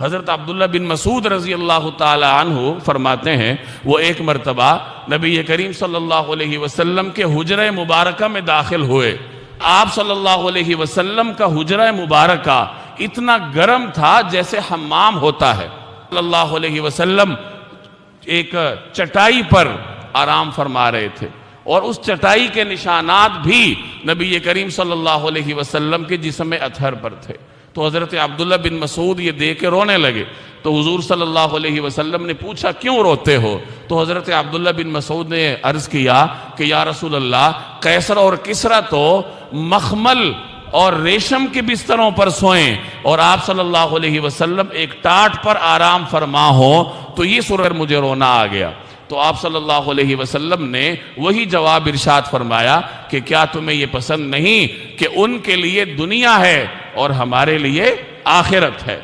हज़रत अब्दुल्ला बिन मसूद रज़ी अल्लाह ताला अन्हु फरमाते हैं, वो एक मरतबा नबी करीम सल्लल्लाहु अलैहि वसल्लम के हुजरा मुबारका में दाखिल हुए। आप सल्लल्लाहु अलैहि वसल्लम का हुजरा मुबारका इतना गर्म था जैसे हम्माम होता है। सल्लल्लाहु अलैहि वसल्लम एक चटाई पर आराम फरमा रहे थे और उस चटाई के निशानात भी नबी करीम सल्लल्लाहु अलैहि वसल्लम के जिस्म अतहर पर थे। तो हज़रत अब्दुल्ला बिन मसूद ये देख के रोने लगे। तो हुजूर सल्लल्लाहु अलैहि वसल्लम ने पूछा, क्यों रोते हो? तो हज़रत अब्दुल्ला बिन मसूद ने अर्ज़ किया कि या रसूल अल्लाह, कैसर और किसरा तो मखमल और रेशम के बिस्तरों पर सोएं और आप सल्लल्लाहु अलैहि वसल्लम एक टाट पर आराम फरमा हो, तो ये सुनकर मुझे रोना आ गया। तो आप सल्लल्लाहु अलैहि वसल्लम ने वही जवाब इरशाद फरमाया कि क्या तुम्हें ये पसंद नहीं कि उनके लिए दुनिया है और हमारे लिए आखिरत है।